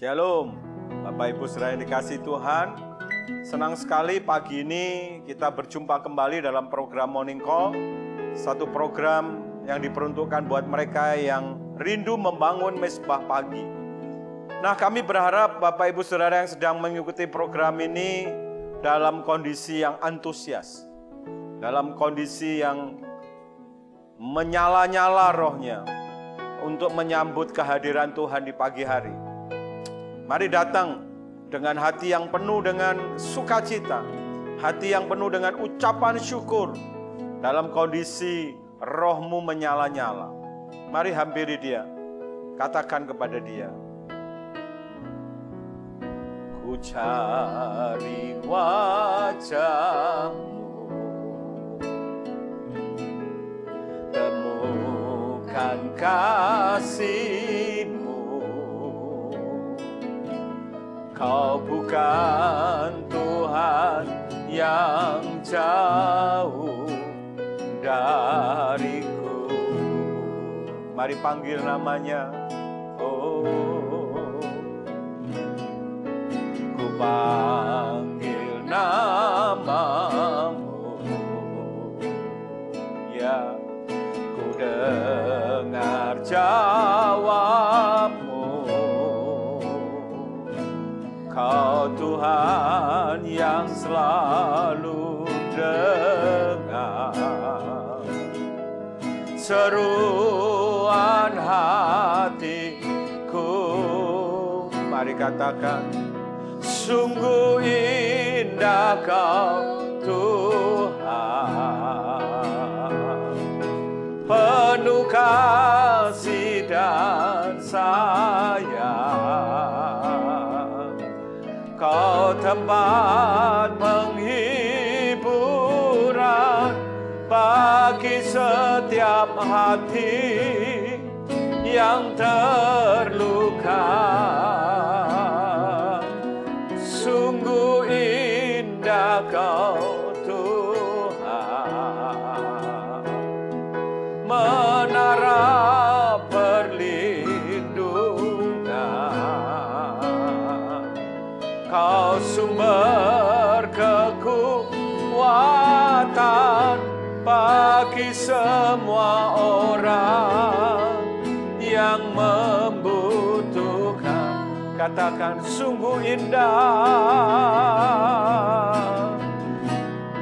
Shalom, Bapak Ibu saudara yang dikasihi Tuhan. Senang sekali pagi ini kita berjumpa kembali dalam program Morning Call. Satu program yang diperuntukkan buat mereka yang rindu membangun mesbah pagi. Nah, kami berharap Bapak Ibu saudara yang sedang mengikuti program ini dalam kondisi yang antusias, dalam kondisi yang menyala-nyala rohnya untuk menyambut kehadiran Tuhan di pagi hari. Mari datang dengan hati yang penuh dengan sukacita, hati yang penuh dengan ucapan syukur, dalam kondisi rohmu menyala-nyala. Mari hampiri dia, katakan kepada dia, ku cari wajahmu, temukan kasihmu. Kau bukan Tuhan yang jauh dariku. Mari panggil namanya. Oh, ku panggil namamu. Ya, ku dengar jawabmu. Kau Tuhan yang selalu dengar seruan hatiku. Mari katakan, sungguh indah Kau Tuhan, penuh kasih dan sayang. Kau tempat penghiburan bagi setiap hati yang terluka. Sungguh indah Kau Tuhan, menara Kau sumber kekuatan bagi semua orang yang membutuhkan. Katakan, sungguh indah,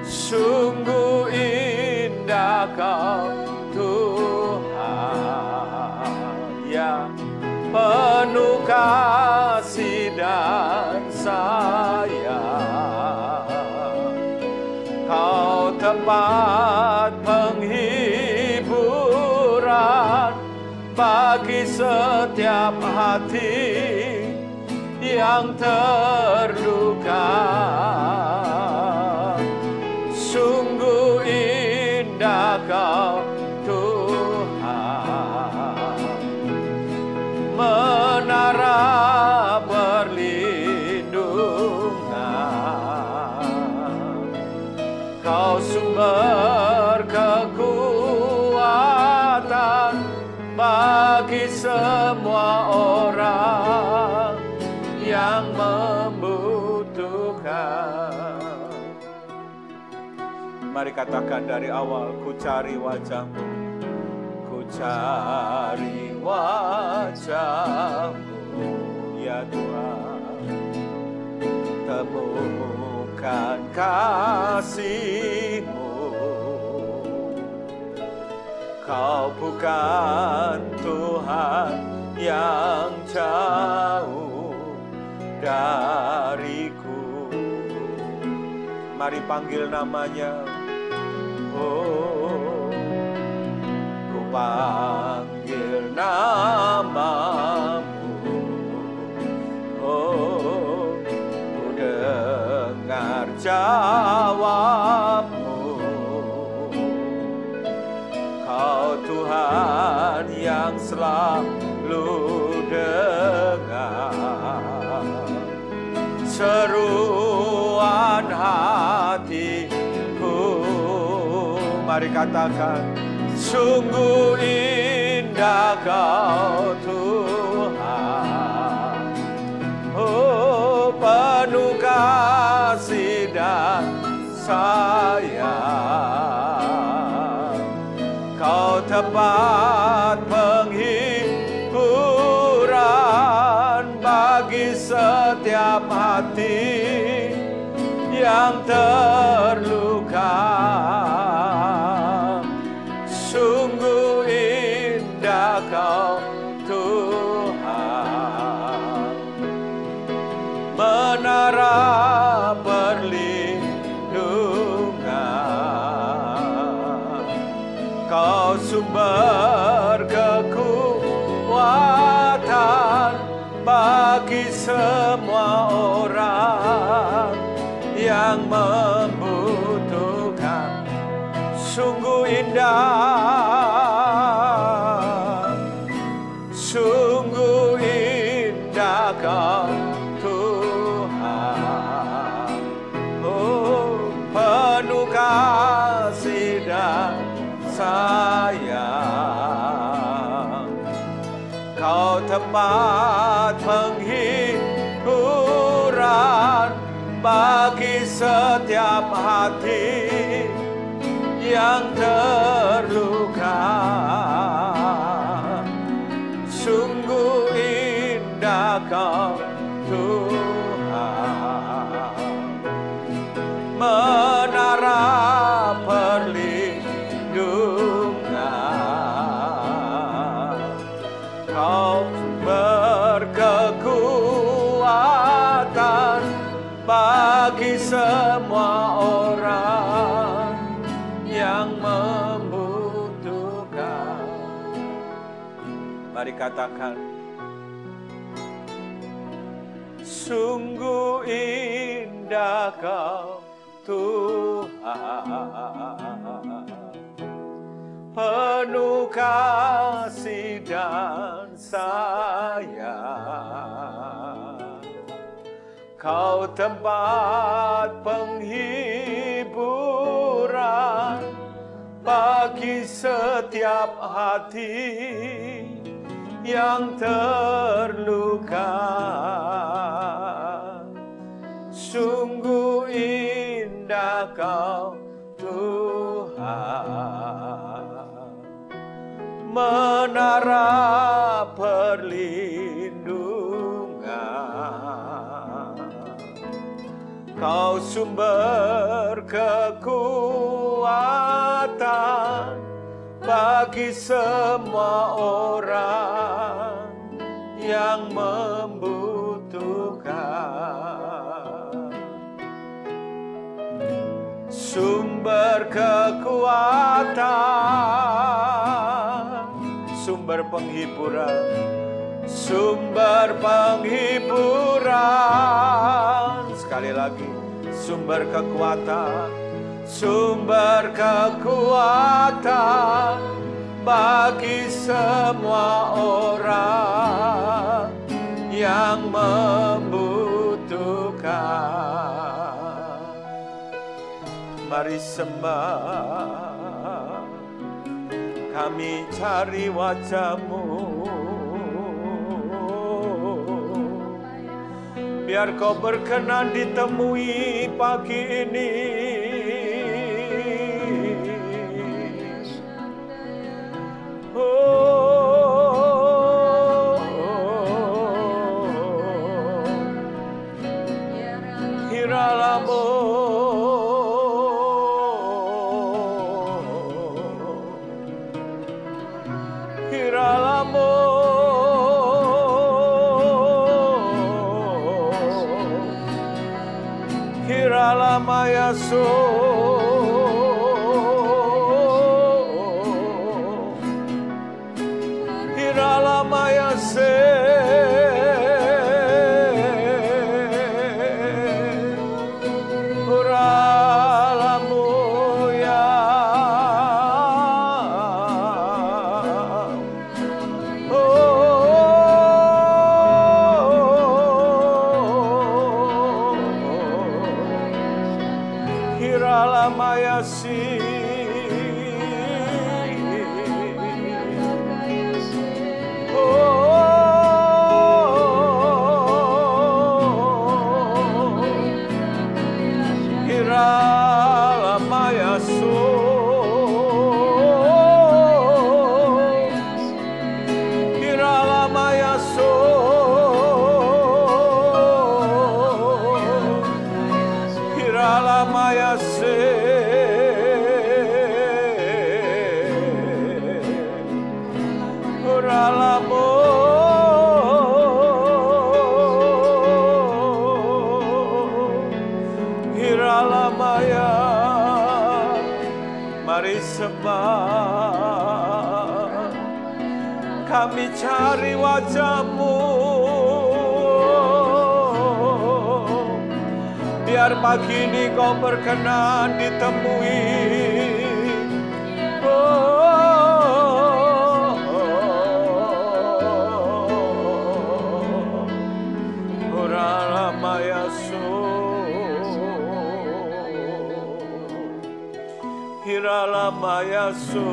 sungguh indah Kau Tuhan, yang penuh kasih dan sayang. Kau tempat penghiburan bagi setiap hati yang terluka. Sungguh indah Kau Tuhan, menara perlindungan. Kau sumber kekuatan bagi semua orang yang membutuhkan. Mari katakan dari awal, ku cari wajah-Mu, ku cari wajah-Mu, ya Tuhan. Temukan kasih-Mu. Kau bukan Tuhan yang jauh dariku. Mari panggil namanya. Oh, ku panggil namamu. Oh, ku dengar jawabmu. Kau Tuhan yang selalu dengar seruan hatiku. Mari katakan, sungguh indah Kau Tuhan, dan sayang. Kau tempat penghiburan bagi setiap hati yang terluka. Sungguh indah Kau Tuhan, menara perlindungan. Kau sumber kekuatan bagi semua orang yang membutuhkan. Sungguh indah, sungguh indah Kau Tuhan. Oh, penuh kasih dan sayang. Kau tempat penghiburan bagi setiap hati yang terluka. Sungguh indah Kau Tuhan, menara perlindungan. Kau berkekuatan bagi semua orang yang membutuhkan. Mari katakan, sungguh indah Kau Tuhan, penuh kasih dan sayang. Kau tempat penghiburan bagi setiap hati yang terluka. Sungguh indah Kau Tuhan, menara perlindungan. Kau sumber kekuatan bagi semua orang yang membutuhkan. Sumber kekuatan, sumber penghiburan, sumber penghiburan. Sekali lagi, sumber kekuatan, sumber kekuatan bagi semua orang yang membutuhkan. Mari sembah, kami cari wajah-Mu. Biar Kau berkenan ditemui pagi ini. Mari sembah, kami cari wajah-Mu. Biar pagi ini Kau berkenan ditemui. Hiralamayasu, Hiralamayasu,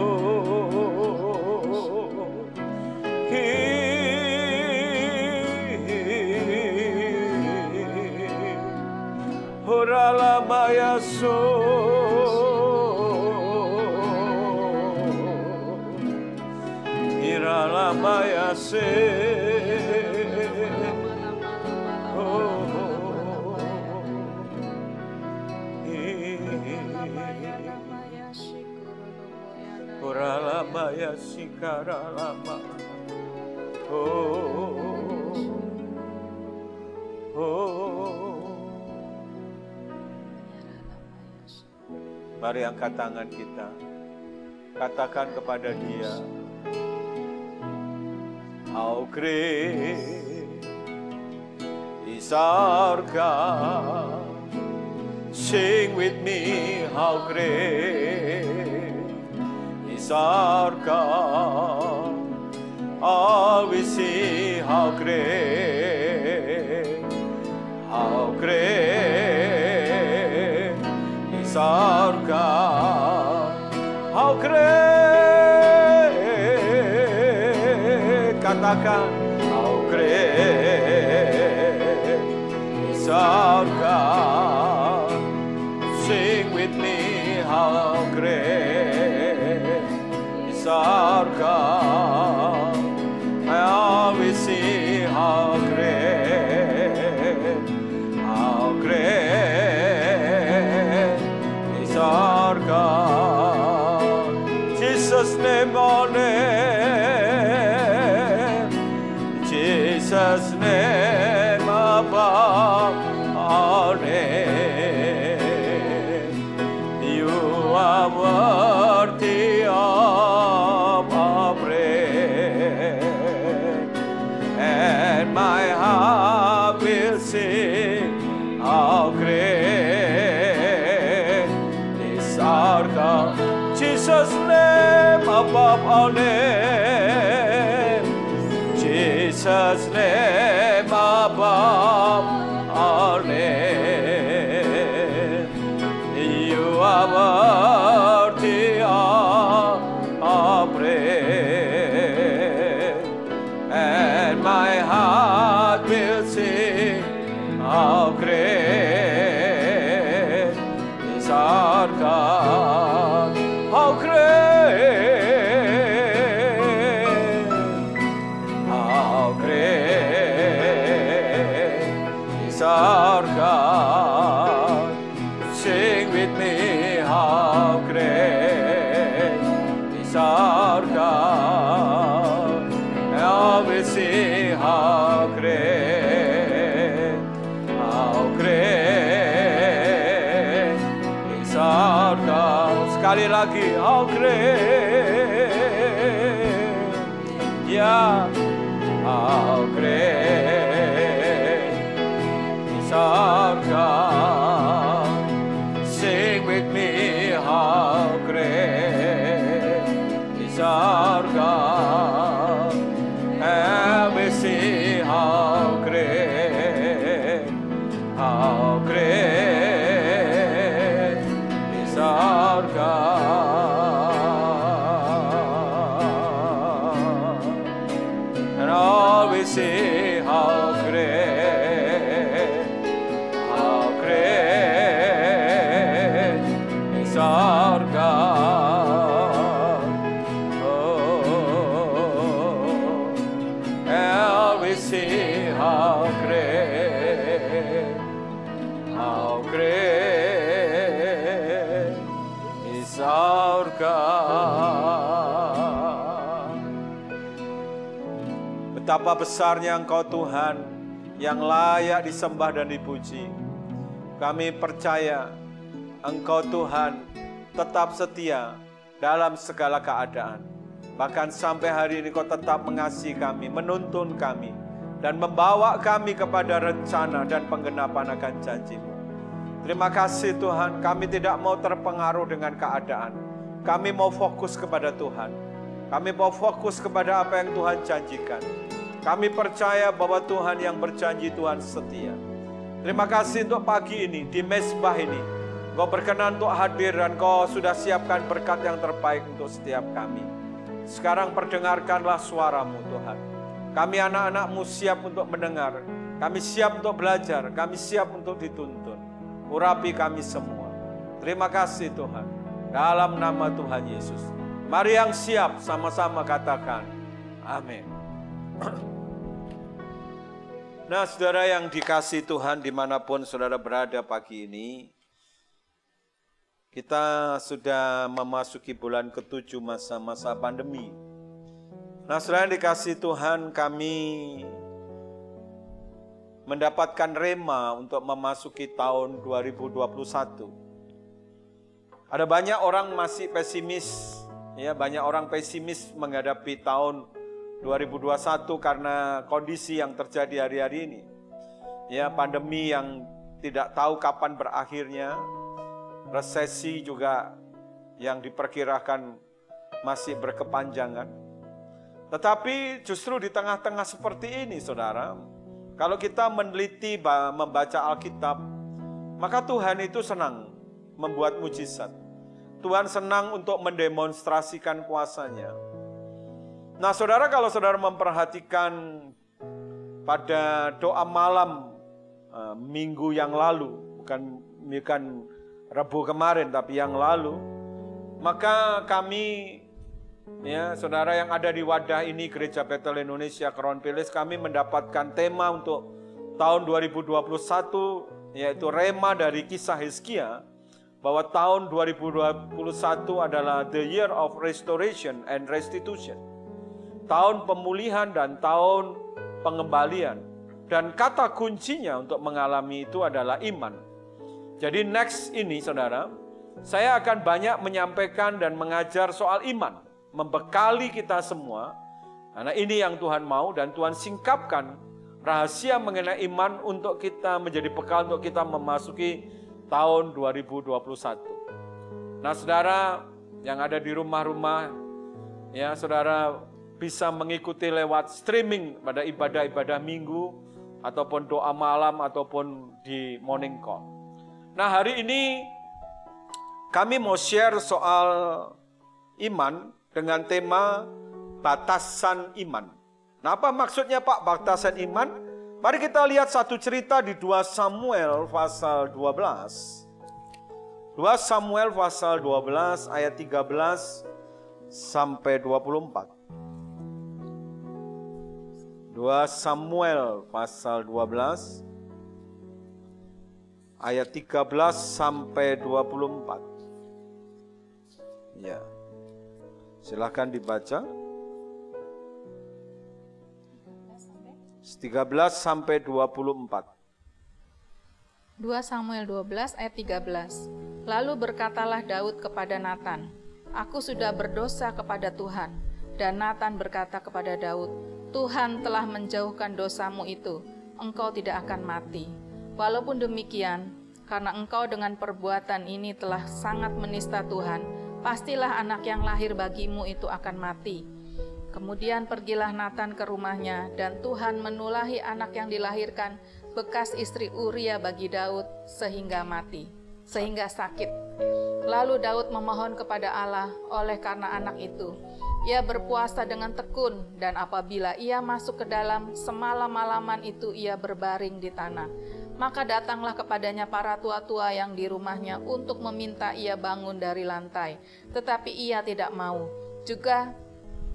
Hiralamayase. Kuralabaya sikaralama. Mari angkat tangan kita, katakan kepada Dia, how great is our God. Sing with me, how great is our God. Oh, we see how great is our God. How great, katakan, how great is our God. Sing with me, how great is our God. Now we see how great is our God. Jesus' name on name, Jesus' name above all name. You are worthy of our praise, and my heart will sing how great is our God. Jesus' name above all name, Jesus' name above all name. You are worthy of our praise, and my heart will sing how great is our God. How great is our God. Sing with me, how great is our God. Now we see how great is our God. Sekali lagi, how great, ya, how great is our God. Sing with me, how great is our God. And we see how great is our God. And all we see how great is our God. Oh, and we see how great is our God. Betapa besarnya Engkau Tuhan yang layak disembah dan dipuji. Kami percaya Engkau Tuhan tetap setia dalam segala keadaan. Bahkan sampai hari ini Kau tetap mengasihi kami, menuntun kami, dan membawa kami kepada rencana dan penggenapan akan janji-Mu. Terima kasih Tuhan, kami tidak mau terpengaruh dengan keadaan. Kami mau fokus kepada Tuhan. Kami mau fokus kepada apa yang Tuhan janjikan. Kami percaya bahwa Tuhan yang berjanji, Tuhan setia. Terima kasih untuk pagi ini, di mezbah ini. Kau berkenan untuk hadir dan Kau sudah siapkan berkat yang terbaik untuk setiap kami. Sekarang perdengarkanlah suara-Mu Tuhan. Kami anak-anak-Mu siap untuk mendengar. Kami siap untuk belajar. Kami siap untuk dituntun. Urapi kami semua. Terima kasih Tuhan. Dalam nama Tuhan Yesus. Mari yang siap sama-sama katakan. Amin. Nah saudara yang dikasihi Tuhan dimanapun saudara berada pagi ini. Kita sudah memasuki bulan ke-7 masa-masa pandemi. Nah, saudara yang dikasihi Tuhan, kami mendapatkan rema untuk memasuki tahun 2021. Ada banyak orang masih pesimis, ya, banyak orang pesimis menghadapi tahun 2021 karena kondisi yang terjadi hari-hari ini. Ya, pandemi yang tidak tahu kapan berakhirnya. Resesi juga yang diperkirakan masih berkepanjangan. Tetapi justru di tengah-tengah seperti ini saudara, kalau kita meneliti membaca Alkitab, maka Tuhan itu senang membuat mujizat. Tuhan senang untuk mendemonstrasikan kuasa-Nya. Nah saudara, kalau saudara memperhatikan pada doa malam minggu yang lalu, bukan Rabu kemarin, tapi yang lalu, maka kami, ya saudara yang ada di wadah ini, Gereja Betel Indonesia Crown Palace, kami mendapatkan tema untuk tahun 2021, yaitu rema dari kisah Hizkia, bahwa tahun 2021 adalah the year of restoration and restitution. Tahun pemulihan dan tahun pengembalian. Dan kata kuncinya untuk mengalami itu adalah iman. Jadi next ini saudara, saya akan banyak menyampaikan dan mengajar soal iman. Membekali kita semua, karena ini yang Tuhan mau dan Tuhan singkapkan rahasia mengenai iman untuk kita menjadi bekal untuk kita memasuki tahun 2021. Nah saudara yang ada di rumah-rumah, ya saudara bisa mengikuti lewat streaming pada ibadah-ibadah minggu, ataupun doa malam, ataupun di morning call. Nah hari ini kami mau share soal iman dengan tema batasan iman. Nah apa maksudnya Pak batasan iman? Mari kita lihat satu cerita di 2 Samuel pasal 12. 2 Samuel pasal 12 ayat 13 sampai 24. 2 Samuel pasal 12 ayat 13 sampai 24. Ya. Silakan dibaca. 13 sampai 24. 2 Samuel 12 ayat 13. Lalu berkatalah Daud kepada Natan, "Aku sudah berdosa kepada Tuhan." Dan Natan berkata kepada Daud, "Tuhan telah menjauhkan dosamu itu, engkau tidak akan mati. Walaupun demikian, karena engkau dengan perbuatan ini telah sangat menista Tuhan, pastilah anak yang lahir bagimu itu akan mati." Kemudian pergilah Natan ke rumahnya, dan Tuhan menulahi anak yang dilahirkan bekas istri Uria bagi Daud sehingga sakit. Lalu Daud memohon kepada Allah oleh karena anak itu. Ia berpuasa dengan tekun, dan apabila ia masuk ke dalam, semalam-malaman itu ia berbaring di tanah. Maka datanglah kepadanya para tua-tua yang di rumahnya untuk meminta ia bangun dari lantai. Tetapi ia tidak mau, juga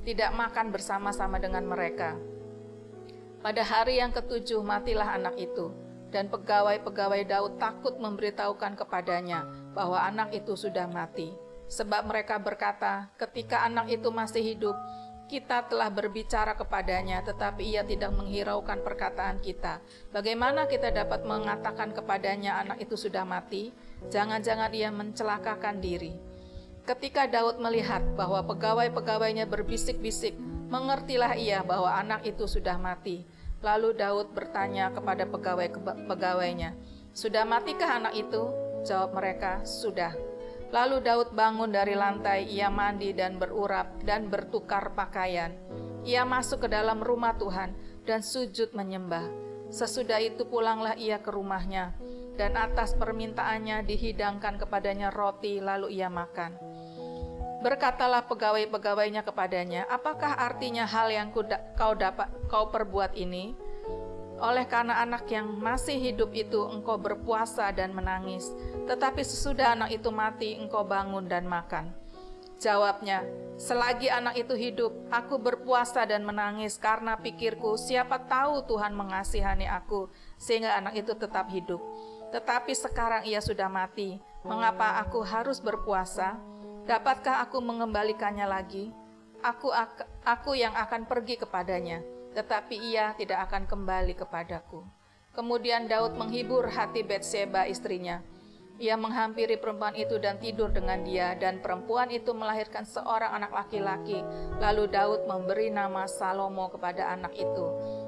tidak makan bersama-sama dengan mereka. Pada hari yang ke-7 matilah anak itu, dan pegawai-pegawai Daud takut memberitahukan kepadanya bahwa anak itu sudah mati. Sebab mereka berkata, ketika anak itu masih hidup, kita telah berbicara kepadanya, tetapi ia tidak menghiraukan perkataan kita. Bagaimana kita dapat mengatakan kepadanya anak itu sudah mati? Jangan-jangan ia mencelakakan diri. Ketika Daud melihat bahwa pegawai-pegawainya berbisik-bisik, mengertilah ia bahwa anak itu sudah mati. Lalu Daud bertanya kepada pegawai-pegawainya, "Sudah matikah anak itu?" Jawab mereka, "Sudah." Lalu Daud bangun dari lantai, ia mandi dan berurap dan bertukar pakaian. Ia masuk ke dalam rumah Tuhan dan sujud menyembah. Sesudah itu pulanglah ia ke rumahnya, dan atas permintaannya dihidangkan kepadanya roti, lalu ia makan. Berkatalah pegawai-pegawainya kepadanya, "Apakah artinya hal yang kau perbuat ini? Oleh karena anak yang masih hidup itu engkau berpuasa dan menangis, tetapi sesudah anak itu mati engkau bangun dan makan." Jawabnya, "Selagi anak itu hidup, aku berpuasa dan menangis karena pikirku, siapa tahu Tuhan mengasihani aku sehingga anak itu tetap hidup. Tetapi sekarang ia sudah mati, mengapa aku harus berpuasa? Dapatkah aku mengembalikannya lagi? Aku yang akan pergi kepadanya, tetapi ia tidak akan kembali kepadaku." Kemudian Daud menghibur hati Batseba istrinya. Ia menghampiri perempuan itu dan tidur dengan dia, dan perempuan itu melahirkan seorang anak laki-laki. Lalu Daud memberi nama Salomo kepada anak itu.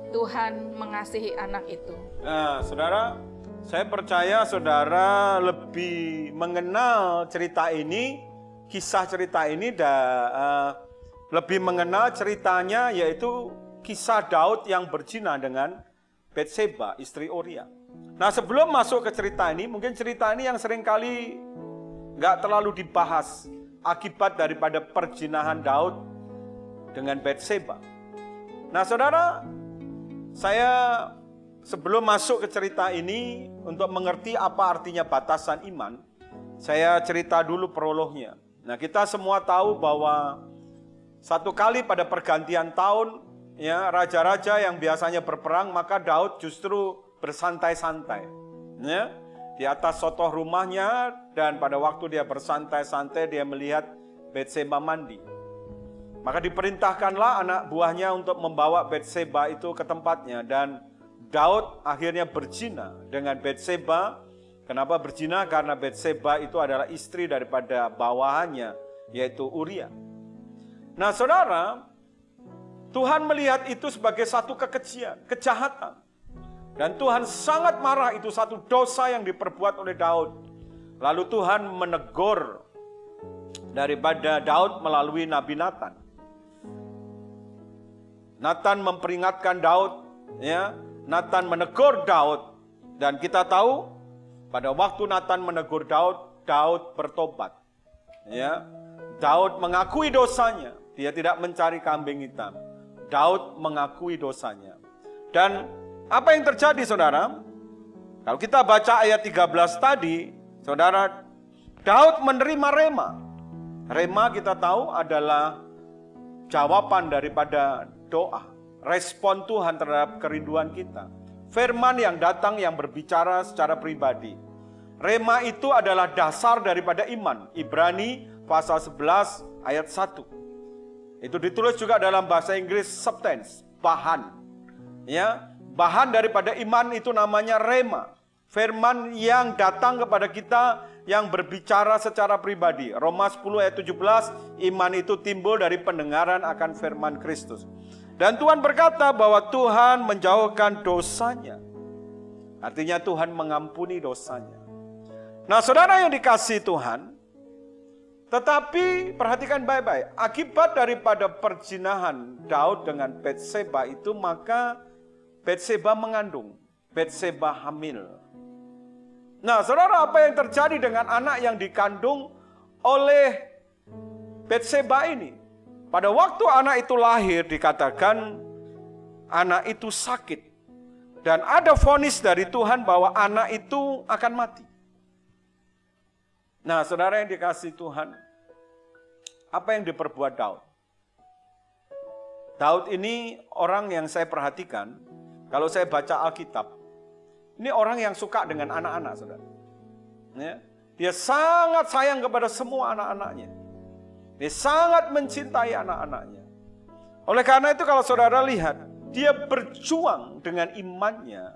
Tuhan mengasihi anak itu. Nah, saudara, saya percaya saudara lebih mengenal cerita ini, kisah cerita ini, lebih mengenal ceritanya, yaitu kisah Daud yang berzina dengan Batseba, istri Uria. Nah, sebelum masuk ke cerita ini, mungkin cerita ini yang seringkali nggak terlalu dibahas akibat daripada perzinahan Daud dengan Batseba. Nah, saudara, saya sebelum masuk ke cerita ini, untuk mengerti apa artinya batasan iman, saya cerita dulu prolognya. Nah, kita semua tahu bahwa satu kali pada pergantian tahun, ya, raja-raja yang biasanya berperang, maka Daud justru bersantai-santai, ya, di atas sotoh rumahnya, dan pada waktu dia bersantai-santai dia melihat Batseba mandi. Maka diperintahkanlah anak buahnya untuk membawa Batseba itu ke tempatnya, dan Daud akhirnya berzina dengan Batseba. Kenapa berzina? Karena Batseba itu adalah istri daripada bawahannya, yaitu Uria. Nah, saudara, Tuhan melihat itu sebagai satu kekejian, kejahatan. Dan Tuhan sangat marah, itu satu dosa yang diperbuat oleh Daud. Lalu Tuhan menegur daripada Daud melalui Nabi Natan. Natan memperingatkan Daud, ya. Natan menegur Daud, dan kita tahu pada waktu Natan menegur Daud, Daud bertobat. Ya. Daud mengakui dosanya, dia tidak mencari kambing hitam. Daud mengakui dosanya. Dan apa yang terjadi, saudara? Kalau kita baca ayat 13 tadi, saudara, Daud menerima rema. Rema kita tahu adalah jawaban daripada doa, respon Tuhan terhadap kerinduan kita. Firman yang datang yang berbicara secara pribadi. Rema itu adalah dasar daripada iman. Ibrani pasal 11 ayat 1. Itu ditulis juga dalam bahasa Inggris substance, bahan. Ya, bahan daripada iman itu namanya rema. Firman yang datang kepada kita yang berbicara secara pribadi. Roma 10 ayat 17, iman itu timbul dari pendengaran akan firman Kristus. Dan Tuhan berkata bahwa Tuhan menjauhkan dosanya. Artinya Tuhan mengampuni dosanya. Nah, saudara yang dikasihi Tuhan, tetapi perhatikan baik-baik, akibat daripada perzinahan Daud dengan Batseba itu, maka Batseba mengandung, Batseba hamil. Nah, saudara, apa yang terjadi dengan anak yang dikandung oleh Batseba ini? Pada waktu anak itu lahir dikatakan anak itu sakit. Dan ada vonis dari Tuhan bahwa anak itu akan mati. Nah, saudara yang dikasihi Tuhan, apa yang diperbuat Daud? Daud ini orang yang saya perhatikan, kalau saya baca Alkitab, ini orang yang suka dengan anak-anak, saudara. Ya, dia sangat sayang kepada semua anak-anaknya. Dia sangat mencintai anak-anaknya. Oleh karena itu kalau saudara lihat, dia berjuang dengan imannya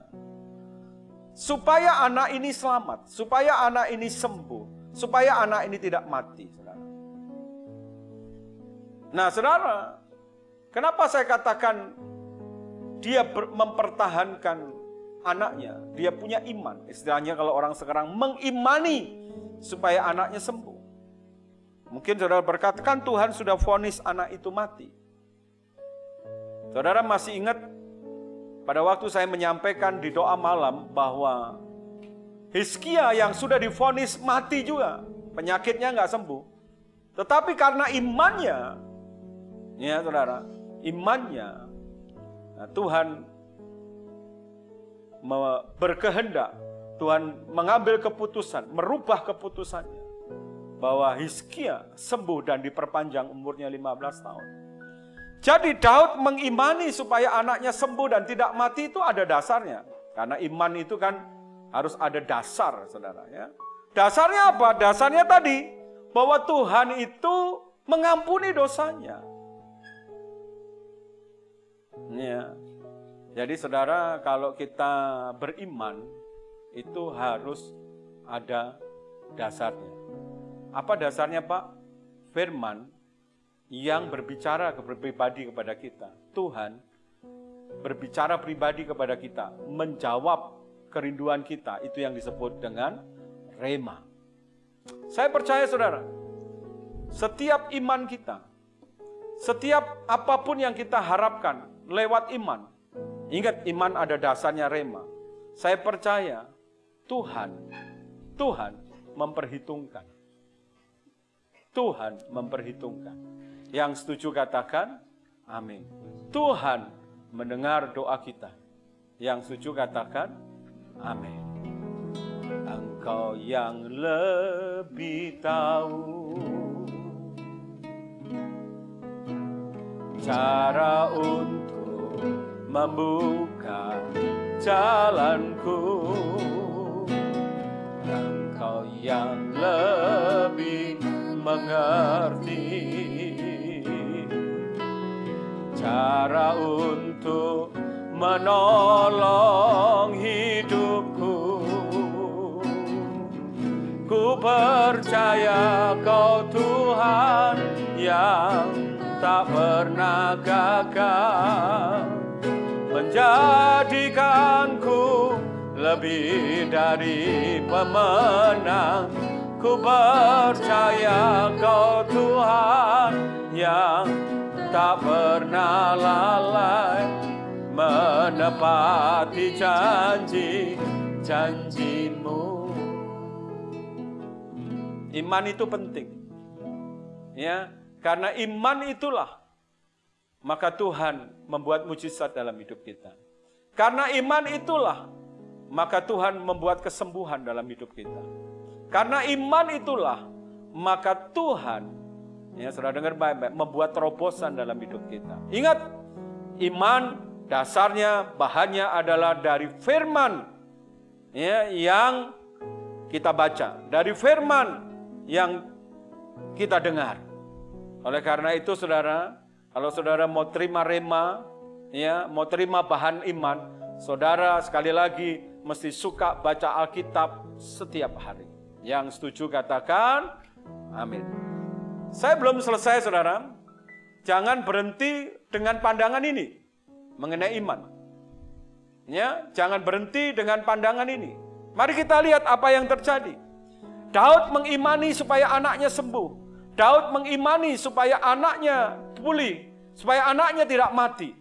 supaya anak ini selamat, supaya anak ini sembuh, supaya anak ini tidak mati, saudara. Nah, saudara, kenapa saya katakan dia mempertahankan anaknya? Dia punya iman. Istilahnya kalau orang sekarang mengimani supaya anaknya sembuh. Mungkin saudara berkata, kan Tuhan sudah vonis anak itu mati. Saudara masih ingat pada waktu saya menyampaikan di doa malam bahwa Hizkia yang sudah divonis mati juga, penyakitnya nggak sembuh. Tetapi karena imannya, ya saudara, imannya, nah, Tuhan berkehendak, Tuhan mengambil keputusan, merubah keputusannya, bahwa Hizkia sembuh dan diperpanjang umurnya 15 tahun. Jadi Daud mengimani supaya anaknya sembuh dan tidak mati itu ada dasarnya. Karena iman itu kan harus ada dasar, saudara. Ya. Dasarnya apa? Dasarnya tadi, bahwa Tuhan itu mengampuni dosanya. Ya. Jadi saudara, kalau kita beriman, itu harus ada dasarnya. Apa dasarnya, Pak? Firman yang berbicara pribadi kepada kita. Tuhan berbicara pribadi kepada kita, menjawab kerinduan kita. Itu yang disebut dengan rema. Saya percaya saudara, setiap iman kita, setiap apapun yang kita harapkan lewat iman, ingat iman ada dasarnya rema. Saya percaya Tuhan memperhitungkan. Tuhan memperhitungkan. Yang setuju katakan amin. Tuhan mendengar doa kita. Yang setuju katakan amin. Engkau yang lebih tahu cara untuk membuka jalanku. Engkau yang lebih mengerti cara untuk menolong hidupku. Ku percaya Kau Tuhan yang tak pernah gagal, menjadikanku lebih dari pemenang. Ku percaya Kau Tuhan yang tak pernah lalai, menepati janji-janji-Mu. Iman itu penting. Ya, karena iman itulah maka Tuhan membuat mujizat dalam hidup kita. Karena iman itulah maka Tuhan membuat kesembuhan dalam hidup kita. Karena iman itulah maka Tuhan, ya saudara dengar baik-baik, membuat terobosan dalam hidup kita. Ingat, iman dasarnya, bahannya adalah dari firman, ya, yang kita baca, dari firman yang kita dengar. Oleh karena itu saudara, kalau saudara mau terima rema, ya, mau terima bahan iman, saudara sekali lagi mesti suka baca Alkitab setiap hari. Yang setuju katakan amin. Saya belum selesai saudara. Jangan berhenti dengan pandangan ini mengenai iman. Ya, jangan berhenti dengan pandangan ini. Mari kita lihat apa yang terjadi. Daud mengimani supaya anaknya sembuh. Daud mengimani supaya anaknya pulih, supaya anaknya tidak mati.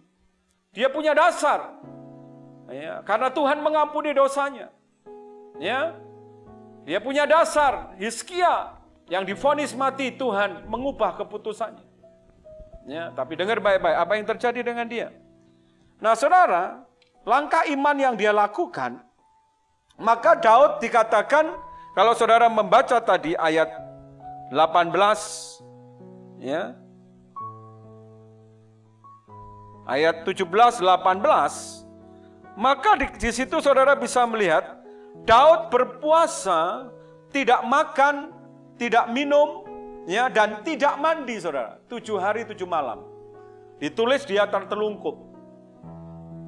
Dia punya dasar. Ya, karena Tuhan mengampuni dosanya. Ya. Dia punya dasar. Hizkia yang divonis mati, Tuhan mengubah keputusannya. Ya, tapi dengar baik-baik apa yang terjadi dengan dia. Nah, saudara, langkah iman yang dia lakukan, maka Daud dikatakan, kalau saudara membaca tadi ayat 18, ya, ayat 17-18, maka di situ saudara bisa melihat Daud berpuasa, tidak makan, tidak minum, ya, dan tidak mandi, saudara. 7 hari 7 malam. Ditulis dia tertelungkup.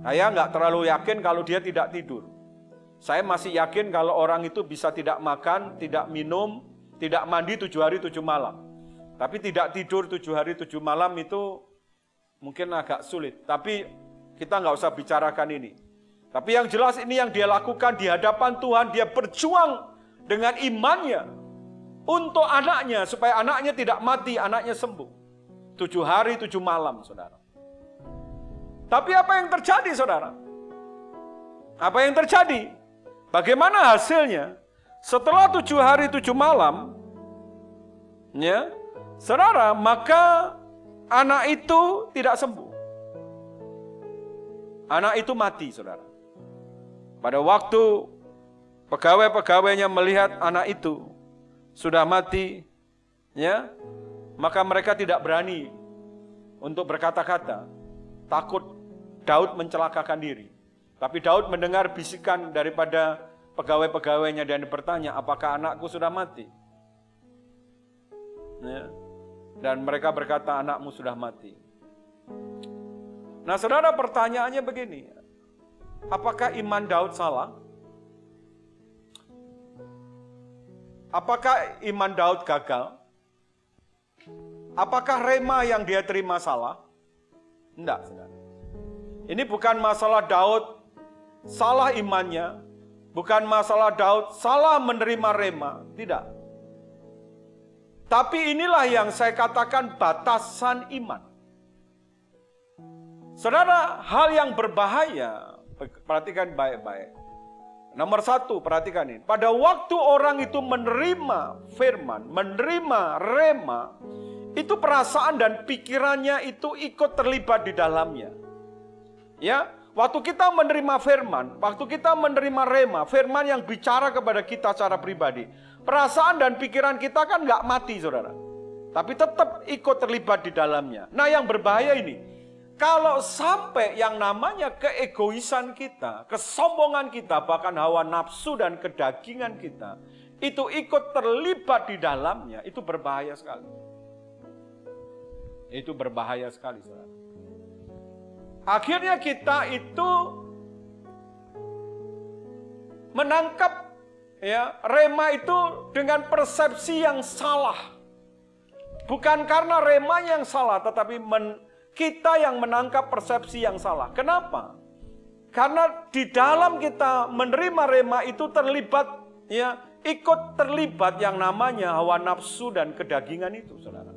Saya nggak terlalu yakin kalau dia tidak tidur. Saya masih yakin kalau orang itu bisa tidak makan, tidak minum, tidak mandi 7 hari 7 malam. Tapi tidak tidur 7 hari 7 malam itu mungkin agak sulit. Tapi kita nggak usah bicarakan ini. Tapi yang jelas ini yang dia lakukan di hadapan Tuhan. Dia berjuang dengan imannya untuk anaknya. Supaya anaknya tidak mati, anaknya sembuh. 7 hari 7 malam, saudara. Tapi apa yang terjadi, saudara? Apa yang terjadi? Bagaimana hasilnya? Setelah 7 hari 7 malam, ya, saudara, maka anak itu tidak sembuh. Anak itu mati, saudara. Pada waktu pegawai-pegawainya melihat anak itu sudah mati, ya, maka mereka tidak berani untuk berkata-kata. Takut Daud mencelakakan diri. Tapi Daud mendengar bisikan daripada pegawai-pegawainya dan bertanya, apakah anakku sudah mati? Ya. Dan mereka berkata, anakmu sudah mati. Nah, saudara, pertanyaannya begini. Apakah iman Daud salah? Apakah iman Daud gagal? Apakah rema yang dia terima salah? Tidak, saudara. Ini bukan masalah Daud salah imannya, bukan masalah Daud salah menerima rema, tidak. Tapi inilah yang saya katakan batasan iman. Saudara, hal yang berbahaya, perhatikan baik-baik. Nomor 1, perhatikan ini. Pada waktu orang itu menerima firman, menerima rema, itu perasaan dan pikirannya itu ikut terlibat di dalamnya. Ya, waktu kita menerima firman, waktu kita menerima rema, firman yang bicara kepada kita secara pribadi, perasaan dan pikiran kita kan nggak mati, saudara. Tapi tetap ikut terlibat di dalamnya. Nah, yang berbahaya ini, kalau sampai yang namanya keegoisan kita, kesombongan kita, bahkan hawa nafsu dan kedagingan kita, itu ikut terlibat di dalamnya, itu berbahaya sekali. Itu berbahaya sekali, saudara. Akhirnya kita itu menangkap, ya, rema itu dengan persepsi yang salah. Bukan karena remanya yang salah, tetapi kita yang menangkap persepsi yang salah. Kenapa? Karena di dalam kita menerima rema itu terlibat, ya, ikut terlibat yang namanya hawa nafsu dan kedagingan itu, saudara.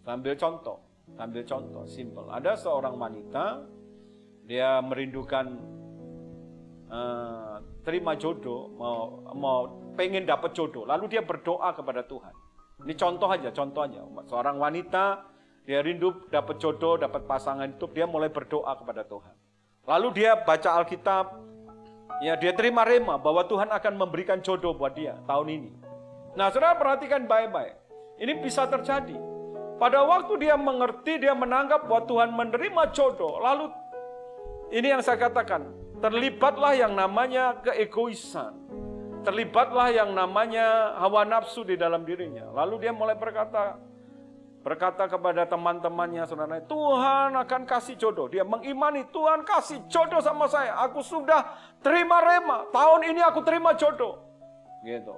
Sambil contoh, simple. Ada seorang wanita, dia merindukan terima jodoh, pengen dapat jodoh. Lalu dia berdoa kepada Tuhan. Ini contoh aja. Seorang wanita, dia rindu dapat jodoh, dapat pasangan hidup, dia mulai berdoa kepada Tuhan. Lalu dia baca Alkitab, ya, dia terima rema bahwa Tuhan akan memberikan jodoh buat dia tahun ini. Nah, saudara perhatikan baik-baik. Ini bisa terjadi. Pada waktu dia mengerti, dia menanggap bahwa Tuhan menerima jodoh. Lalu ini yang saya katakan, terlibatlah yang namanya keegoisan. Terlibatlah yang namanya hawa nafsu di dalam dirinya. Lalu dia mulai berkata kepada teman-temannya, saudara, Tuhan akan kasih jodoh. Dia mengimani, Tuhan kasih jodoh sama saya. Aku sudah terima rema. Tahun ini aku terima jodoh. Gitu.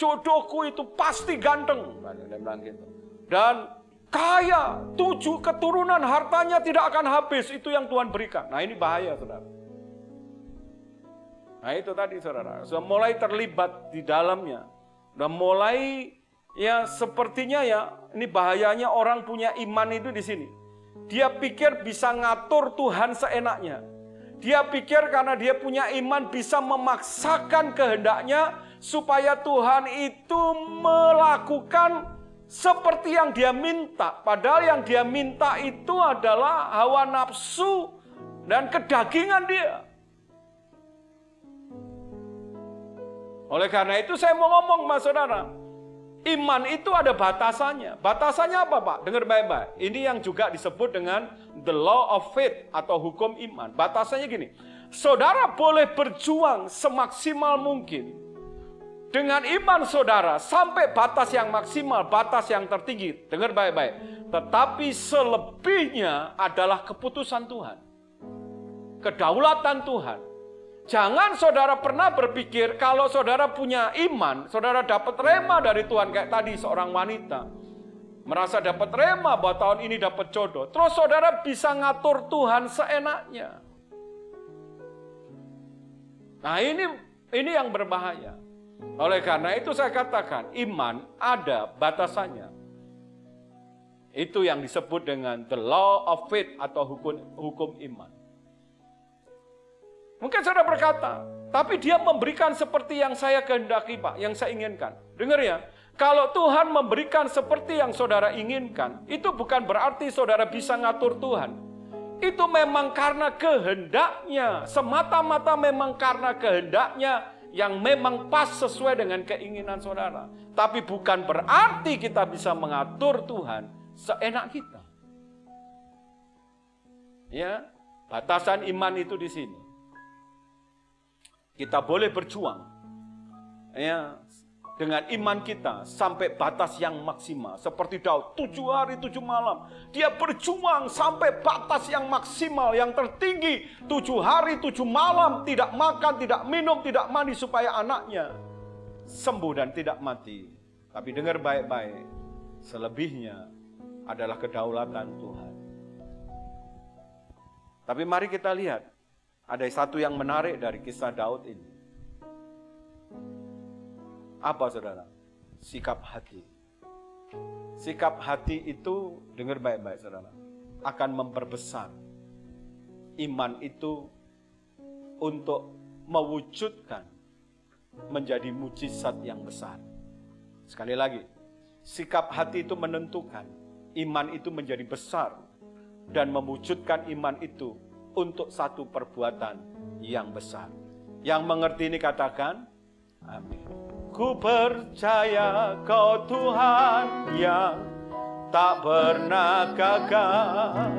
Jodohku itu pasti ganteng. Dia bilang gitu. Dan kaya, 7 keturunan, hartanya tidak akan habis. Itu yang Tuhan berikan. Nah, ini bahaya, saudara. Nah, itu tadi, saudara. Sudah mulai terlibat di dalamnya. Sudah mulai, ya, sepertinya, ya, ini bahayanya orang punya iman itu di sini. Dia pikir bisa ngatur Tuhan seenaknya. Dia pikir karena dia punya iman bisa memaksakan kehendaknya supaya Tuhan itu melakukan seperti yang dia minta. Padahal yang dia minta itu adalah hawa nafsu dan kedagingan dia. Oleh karena itu saya mau ngomong, mas saudara, iman itu ada batasannya. Batasannya apa, Pak? Dengar baik-baik. Ini yang juga disebut dengan the law of faith atau hukum iman. Batasannya gini, saudara boleh berjuang semaksimal mungkin dengan iman saudara sampai batas yang maksimal, batas yang tertinggi. Dengar baik-baik. Tetapi selebihnya adalah keputusan Tuhan, kedaulatan Tuhan. Jangan saudara pernah berpikir kalau saudara punya iman, saudara dapat rema dari Tuhan kayak tadi seorang wanita. Merasa dapat rema bahwa tahun ini dapat jodoh. Terus saudara bisa ngatur Tuhan seenaknya. Nah ini yang berbahaya. Oleh karena itu saya katakan iman ada batasannya. Itu yang disebut dengan the law of faith atau hukum iman. Mungkin saudara berkata, tapi dia memberikan seperti yang saya kehendaki Pak, yang saya inginkan. Dengar ya, kalau Tuhan memberikan seperti yang saudara inginkan, itu bukan berarti saudara bisa ngatur Tuhan. Itu memang karena kehendaknya, semata-mata memang karena kehendaknya yang memang pas sesuai dengan keinginan saudara. Tapi bukan berarti kita bisa mengatur Tuhan seenak kita. Ya, batasan iman itu di sini. Kita boleh berjuang ya, dengan iman kita sampai batas yang maksimal. Seperti Daud, 7 hari 7 malam. Dia berjuang sampai batas yang maksimal, yang tertinggi. 7 hari 7 malam, tidak makan, tidak minum, tidak mandi supaya anaknya sembuh dan tidak mati. Tapi dengar baik-baik, selebihnya adalah kedaulatan Tuhan. Tapi mari kita lihat, ada satu yang menarik dari kisah Daud ini. Apa saudara? Sikap hati. Sikap hati itu, dengar baik-baik saudara, akan memperbesar iman itu untuk mewujudkan menjadi mujizat yang besar. Sekali lagi, sikap hati itu menentukan iman itu menjadi besar dan mewujudkan iman itu untuk satu perbuatan yang besar. Yang mengerti ini katakan, amin. Ku percaya Kau Tuhan yang tak pernah gagal,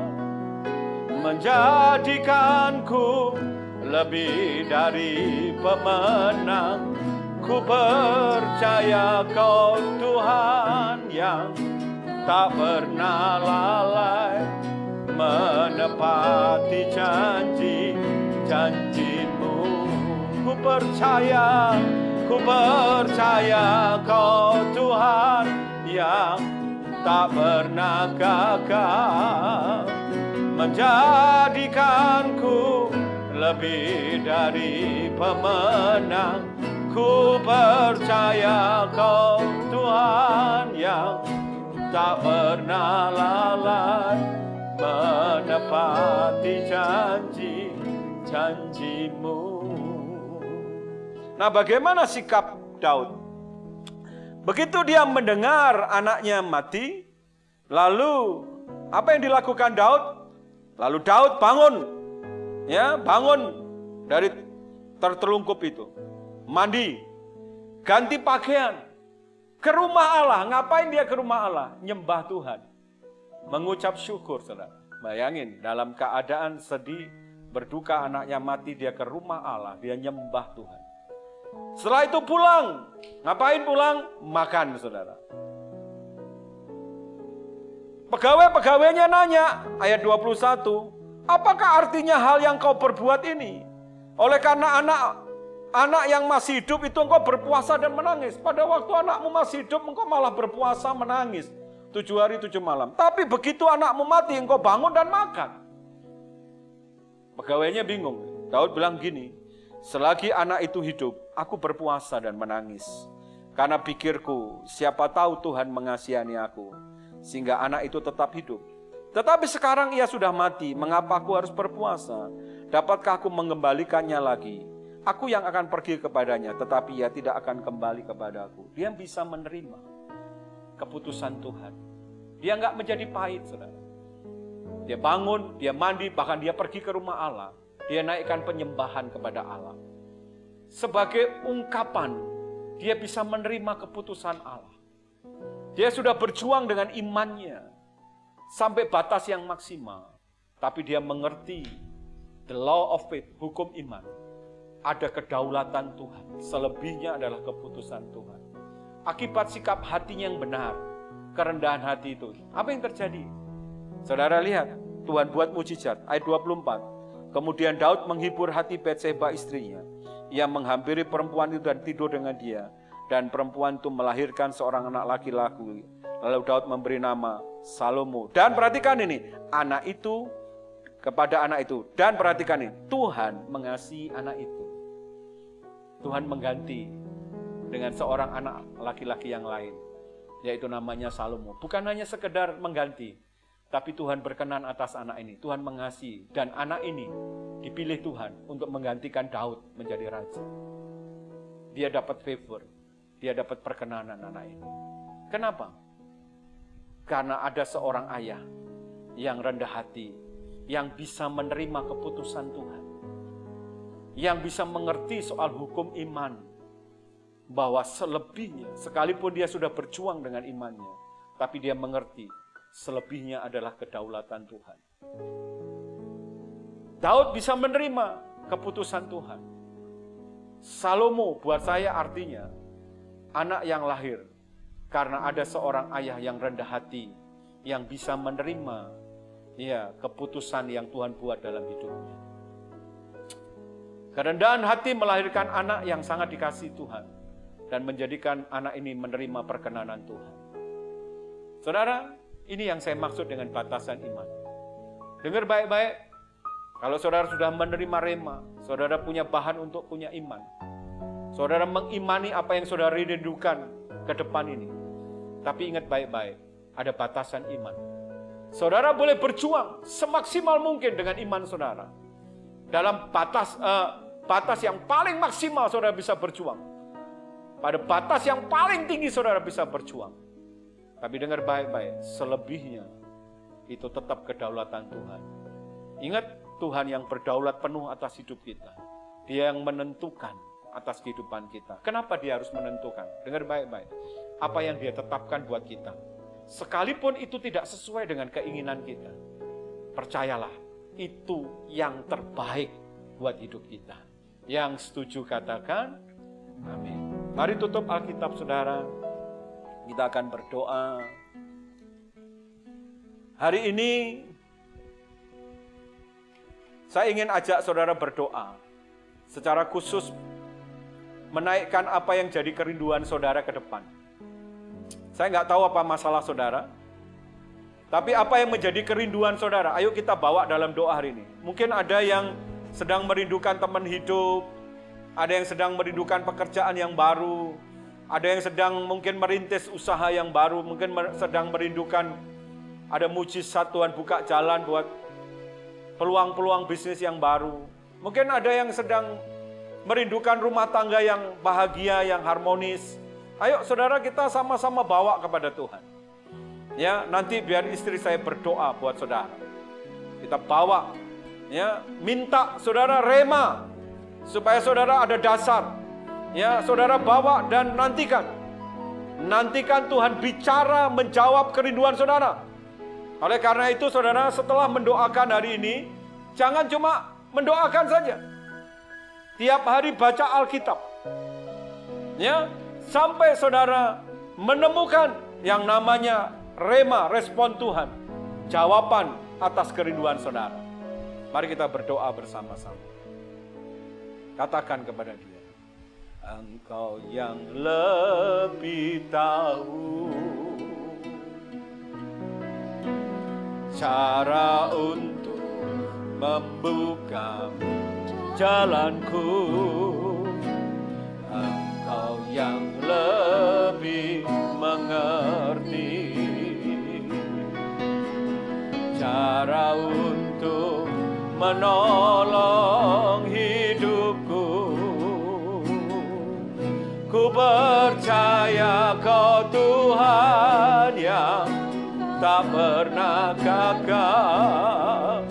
menjadikanku lebih dari pemenang. Ku percaya Kau Tuhan yang tak pernah lalai, menepati janji-janji-Mu. Ku percaya Kau Tuhan yang tak pernah gagal, menjadikanku lebih dari pemenang. Ku percaya Kau Tuhan yang tak pernah lalai, menepati janji-janji-Mu. Nah, bagaimana sikap Daud? Begitu dia mendengar anaknya mati, lalu apa yang dilakukan Daud? Lalu Daud bangun, ya, bangun dari tertelungkup itu, mandi, ganti pakaian, ke rumah Allah. Ngapain dia ke rumah Allah? Nyembah Tuhan, mengucap syukur, saudara. Bayangin, dalam keadaan sedih, berduka anaknya mati, dia ke rumah Allah, dia nyembah Tuhan. Setelah itu pulang. Ngapain pulang? Makan, saudara. Pegawai-pegawainya nanya, ayat 21, apakah artinya hal yang kau perbuat ini? Oleh karena anak yang masih hidup itu engkau berpuasa dan menangis. Pada waktu anakmu masih hidup, engkau malah berpuasa menangis. 7 hari 7 malam. Tapi begitu anakmu mati, engkau bangun dan makan. Pegawainya bingung. Daud bilang gini, selagi anak itu hidup, aku berpuasa dan menangis. Karena pikirku, siapa tahu Tuhan mengasihani aku, sehingga anak itu tetap hidup. Tetapi sekarang ia sudah mati, mengapa aku harus berpuasa? Dapatkah aku mengembalikannya lagi? Aku yang akan pergi kepadanya, tetapi ia tidak akan kembali kepadaku. Dia bisa menerima keputusan Tuhan. Dia enggak menjadi pahit, saudara. Dia bangun, dia mandi, bahkan dia pergi ke rumah Allah. Dia naikkan penyembahan kepada Allah. Sebagai ungkapan, dia bisa menerima keputusan Allah. Dia sudah berjuang dengan imannya sampai batas yang maksimal. Tapi dia mengerti the law of faith, hukum iman. Ada kedaulatan Tuhan. Selebihnya adalah keputusan Tuhan. Akibat sikap hatinya yang benar, kerendahan hati itu, apa yang terjadi? Saudara lihat, Tuhan buat mujizat. Ayat 24. Kemudian Daud menghibur hati Batseba istrinya. Ia menghampiri perempuan itu dan tidur dengan dia. Dan perempuan itu melahirkan seorang anak laki-laki. Lalu Daud memberi nama Salomo. Dan perhatikan ini, anak itu kepada anak itu. Dan perhatikan ini, Tuhan mengasihi anak itu. Tuhan mengganti dengan seorang anak laki-laki yang lain, yaitu namanya Salomo. Bukan hanya sekedar mengganti, tapi Tuhan berkenan atas anak ini. Tuhan mengasihi, dan anak ini dipilih Tuhan untuk menggantikan Daud menjadi raja. Dia dapat favor, dia dapat perkenanan anak ini. Kenapa? Karena ada seorang ayah yang rendah hati, yang bisa menerima keputusan Tuhan, yang bisa mengerti soal hukum iman, bahwa selebihnya, sekalipun dia sudah berjuang dengan imannya, tapi dia mengerti selebihnya adalah kedaulatan Tuhan. Daud bisa menerima keputusan Tuhan. Salomo buat saya artinya anak yang lahir karena ada seorang ayah yang rendah hati, yang bisa menerima keputusan yang Tuhan buat dalam hidupnya. Kerendahan hati melahirkan anak yang sangat dikasihi Tuhan dan menjadikan anak ini menerima perkenanan Tuhan. Saudara, ini yang saya maksud dengan batasan iman. Dengar baik-baik. Kalau saudara sudah menerima rema, saudara punya bahan untuk punya iman. Saudara mengimani apa yang saudara rindukan ke depan ini. Tapi ingat baik-baik, ada batasan iman. Saudara boleh berjuang semaksimal mungkin dengan iman saudara. Dalam batas yang paling maksimal saudara bisa berjuang. Pada batas yang paling tinggi saudara bisa berjuang. Tapi dengar baik-baik, selebihnya itu tetap kedaulatan Tuhan. Ingat, Tuhan yang berdaulat penuh atas hidup kita. Dia yang menentukan atas kehidupan kita. Kenapa dia harus menentukan? Dengar baik-baik. Apa yang dia tetapkan buat kita. Sekalipun itu tidak sesuai dengan keinginan kita. Percayalah, itu yang terbaik buat hidup kita. Yang setuju katakan, amin. Mari tutup Alkitab saudara. Kita akan berdoa. Hari ini, saya ingin ajak saudara berdoa. Secara khusus, menaikkan apa yang jadi kerinduan saudara ke depan. Saya nggak tahu apa masalah saudara. Tapi apa yang menjadi kerinduan saudara, ayo kita bawa dalam doa hari ini. Mungkin ada yang sedang merindukan teman hidup, ada yang sedang merindukan pekerjaan yang baru, ada yang sedang mungkin merintis usaha yang baru, mungkin sedang merindukan ada mujizat Tuhan buka jalan buat peluang-peluang bisnis yang baru. Mungkin ada yang sedang merindukan rumah tangga yang bahagia, yang harmonis. Ayo saudara kita sama-sama bawa kepada Tuhan. Ya, nanti biar istri saya berdoa buat saudara. Kita bawa, ya, minta saudara rema supaya saudara ada dasar. Ya, saudara bawa dan nantikan. Nantikan Tuhan bicara menjawab kerinduan saudara. Oleh karena itu saudara, setelah mendoakan hari ini, jangan cuma mendoakan saja. Tiap hari baca Alkitab. Ya, sampai saudara menemukan yang namanya rema, respon Tuhan, jawaban atas kerinduan saudara. Mari kita berdoa bersama-sama. Katakan kepada dia, Engkau yang lebih tahu cara untuk membuka jalanku. Engkau yang lebih mengerti cara untuk menolong hidupku. Ku percaya Kau Tuhan yang tak pernah gagal,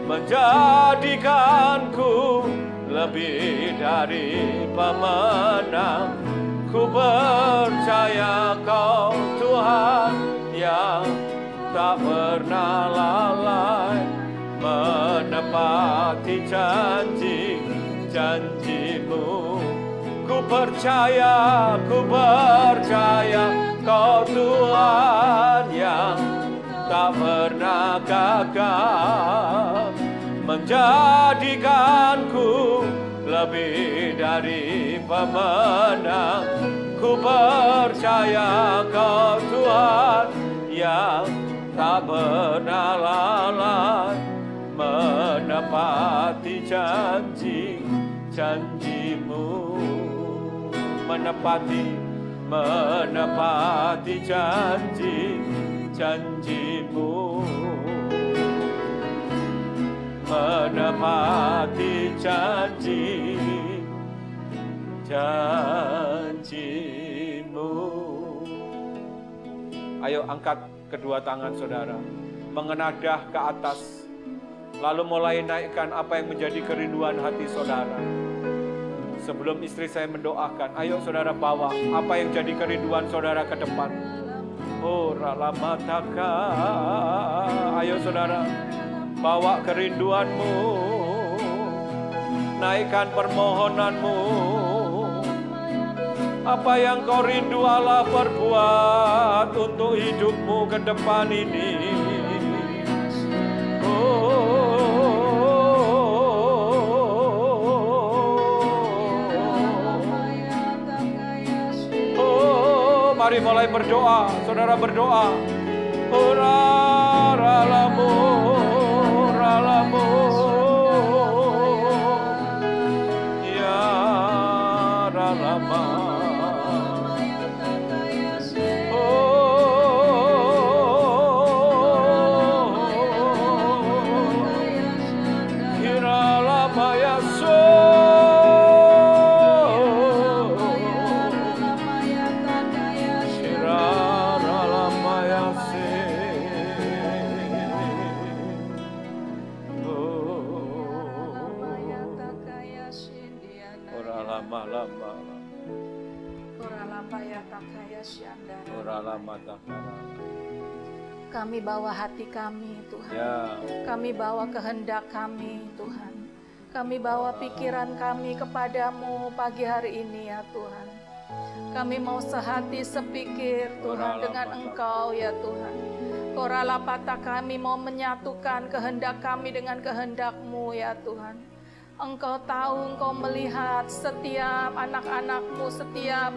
menjadikanku lebih dari pemenang. Ku percaya Kau Tuhan yang tak pernah lalai, menepati janji-janji-Mu. Ku percaya Kau Tuhan yang tak pernah gagal, menjadikanku lebih dari pemenang. Ku percaya Kau Tuhan yang tak pernah lalai menepati janji-janji-Mu, menepati janji-janji-Mu, menepati janji-janji-Mu. Ayo angkat kedua tangan saudara, mengenadah ke atas, lalu mulai naikkan apa yang menjadi kerinduan hati saudara. Sebelum istri saya mendoakan, ayo saudara bawa apa yang jadi kerinduan saudara ke depan. Oh ralamataka, ayo saudara, bawa kerinduanmu, naikkan permohonanmu. Apa yang kau rindu Allah perbuat untuk hidupmu ke depan ini. Mari mulai berdoa, saudara berdoa. Ralamu, ya ralama. Kami bawa hati kami, Tuhan. Ya. Kami bawa kehendak kami, Tuhan. Kami bawa pikiran kami kepadamu pagi hari ini, ya Tuhan. Kami mau sehati sepikir, Tuhan, dengan Engkau, ya Tuhan. Koralapata, kami mau menyatukan kehendak kami dengan kehendak-Mu, ya Tuhan. Engkau tahu, Engkau melihat setiap anak-anak-Mu, setiap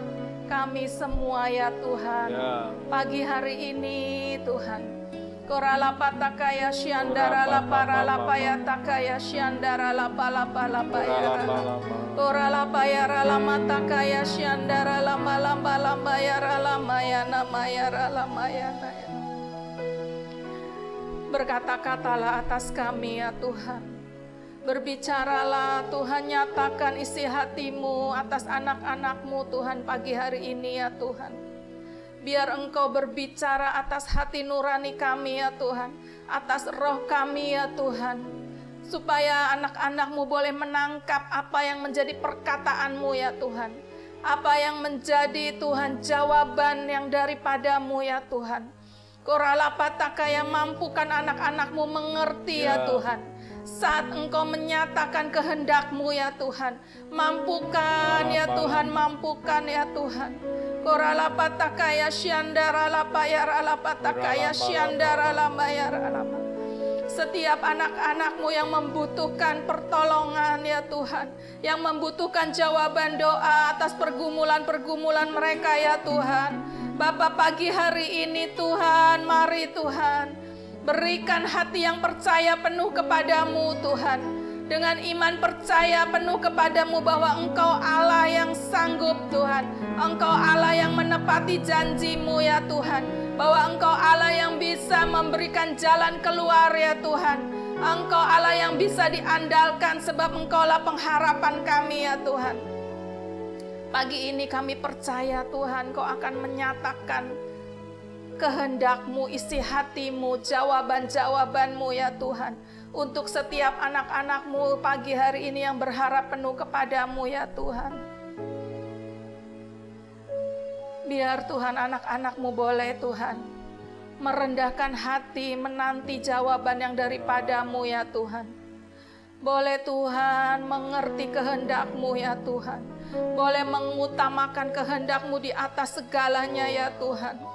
kami semua, ya Tuhan. Ya. Pagi hari ini, Tuhan. Koralapataka ya syandara lapara lapaya takaya syandara lapalapa lapaya. Koralapaya ralamataka ya syandara lama lamba lamba ya ralamaya namaya ralamaya. Berkata-katalah atas kami, ya Tuhan. Berbicaralah Tuhan, nyatakan isi hati-Mu atas anak-anak-Mu Tuhan pagi hari ini, ya Tuhan. Biar Engkau berbicara atas hati nurani kami, ya Tuhan. Atas roh kami, ya Tuhan. Supaya anak-anak-Mu boleh menangkap apa yang menjadi perkataan-Mu, ya Tuhan. Apa yang menjadi Tuhan jawaban yang daripada-Mu, ya Tuhan. Koralapataka yang mampukan anak-anak-Mu mengerti, ya Tuhan. Saat Engkau menyatakan kehendak-Mu, ya Tuhan. Mampukan, ya Tuhan, mampukan, ya Tuhan. Koralapataka ya syandara lapaya ralapataka ya syandara lamaya ralapa. Setiap anak-anak-Mu yang membutuhkan pertolongan, ya Tuhan. Yang membutuhkan jawaban doa atas pergumulan-pergumulan mereka, ya Tuhan. Bapa, pagi hari ini Tuhan, mari Tuhan. Berikan hati yang percaya penuh kepadamu, Tuhan. Dengan iman percaya penuh kepadamu bahwa Engkau Allah yang sanggup, Tuhan. Engkau Allah yang menepati janji-Mu, ya Tuhan. Bahwa Engkau Allah yang bisa memberikan jalan keluar, ya Tuhan. Engkau Allah yang bisa diandalkan sebab Engkaulah pengharapan kami, ya Tuhan. Pagi ini kami percaya, Tuhan, Kau akan menyatakan kehendak-Mu, isi hati-Mu, jawaban-jawaban-Mu, ya Tuhan. Untuk setiap anak-anak-Mu pagi hari ini yang berharap penuh kepadamu, ya Tuhan. Biar Tuhan anak-anak-Mu boleh, Tuhan, merendahkan hati, menanti jawaban yang daripada-Mu, ya Tuhan. Boleh Tuhan mengerti kehendak-Mu, ya Tuhan. Boleh mengutamakan kehendak-Mu di atas segalanya, ya Tuhan.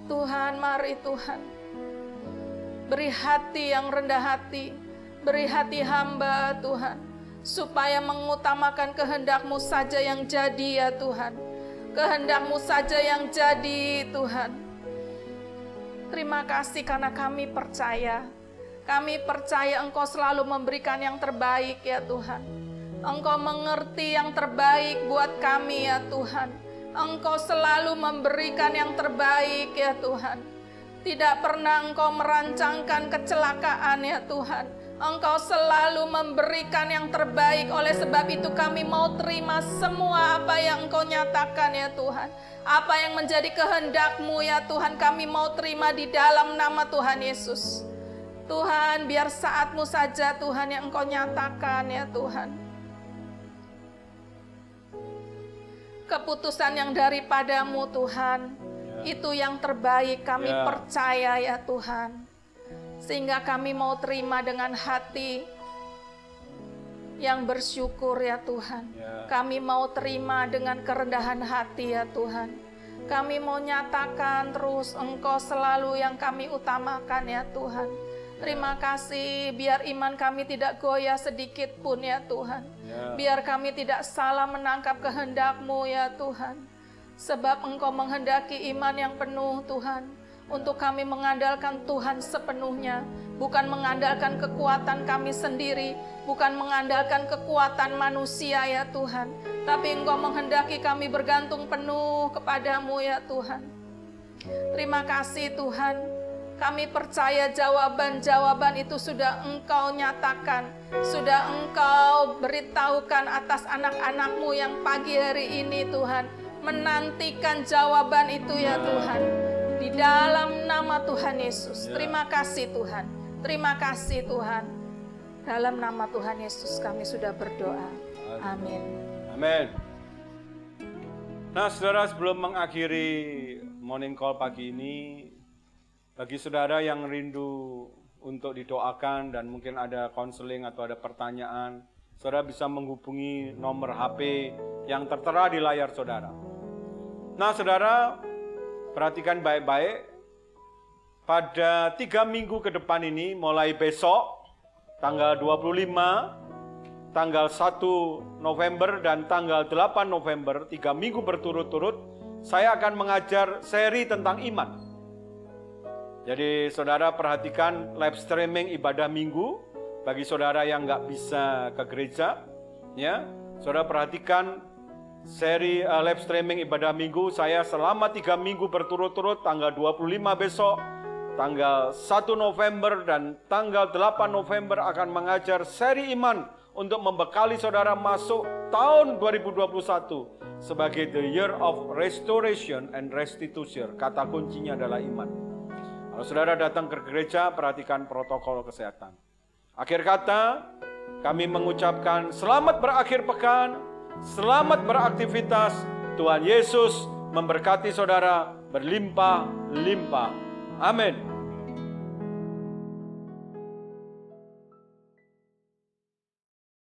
Tuhan, mari Tuhan. Beri hati yang rendah hati, Beri hati hamba Tuhan, supaya mengutamakan kehendak-Mu saja yang jadi ya Tuhan. Kehendak-Mu saja yang jadi Tuhan. Terima kasih karena kami percaya. Kami percaya Engkau selalu memberikan yang terbaik ya Tuhan. Engkau mengerti yang terbaik buat kami ya Tuhan. Engkau selalu memberikan yang terbaik ya Tuhan. Tidak pernah Engkau merancangkan kecelakaan ya Tuhan. Engkau selalu memberikan yang terbaik. Oleh sebab itu kami mau terima semua apa yang Engkau nyatakan ya Tuhan. Apa yang menjadi kehendak-Mu ya Tuhan, kami mau terima di dalam nama Tuhan Yesus. Tuhan, biar saat-Mu saja Tuhan yang Engkau nyatakan ya Tuhan. Keputusan yang daripada-Mu Tuhan, itu yang terbaik, kami percaya ya Tuhan. Sehingga kami mau terima dengan hati yang bersyukur ya Tuhan. Kami mau terima dengan kerendahan hati ya Tuhan. Kami mau nyatakan terus Engkau selalu yang kami utamakan ya Tuhan. Terima kasih, biar iman kami tidak goyah sedikit pun ya Tuhan. Biar kami tidak salah menangkap kehendak-Mu ya Tuhan. Sebab Engkau menghendaki iman yang penuh Tuhan. Untuk kami mengandalkan Tuhan sepenuhnya. Bukan mengandalkan kekuatan kami sendiri. Bukan mengandalkan kekuatan manusia ya Tuhan. Tapi Engkau menghendaki kami bergantung penuh kepada-Mu ya Tuhan. Terima kasih Tuhan. Kami percaya jawaban-jawaban itu sudah Engkau nyatakan. Sudah Engkau beritahukan atas anak-anak-Mu yang pagi hari ini Tuhan. Menantikan jawaban itu ya Tuhan. Di dalam nama Tuhan Yesus. Terima kasih Tuhan. Terima kasih Tuhan. Dalam nama Tuhan Yesus kami sudah berdoa. Amin. Amin. Nah saudara, sebelum mengakhiri morning call pagi ini, bagi saudara yang rindu untuk didoakan dan mungkin ada konseling atau ada pertanyaan, saudara bisa menghubungi nomor HP yang tertera di layar saudara. Nah saudara, perhatikan baik-baik. Pada 3 minggu ke depan ini, mulai besok, tanggal 25, tanggal 1 November dan tanggal 8 November, 3 minggu berturut-turut, saya akan mengajar seri tentang iman. Jadi saudara perhatikan live streaming ibadah minggu bagi saudara yang nggak bisa ke gereja, ya. Saudara perhatikan seri live streaming ibadah minggu saya selama 3 minggu berturut-turut, tanggal 25 besok, tanggal 1 November dan tanggal 8 November akan mengajar seri iman untuk membekali saudara masuk tahun 2021 sebagai the year of restoration and restitution. Kata kuncinya adalah iman. Kalau saudara datang ke gereja, perhatikan protokol kesehatan. Akhir kata, kami mengucapkan selamat berakhir pekan, selamat beraktivitas. Tuhan Yesus memberkati saudara berlimpah-limpah. Amin.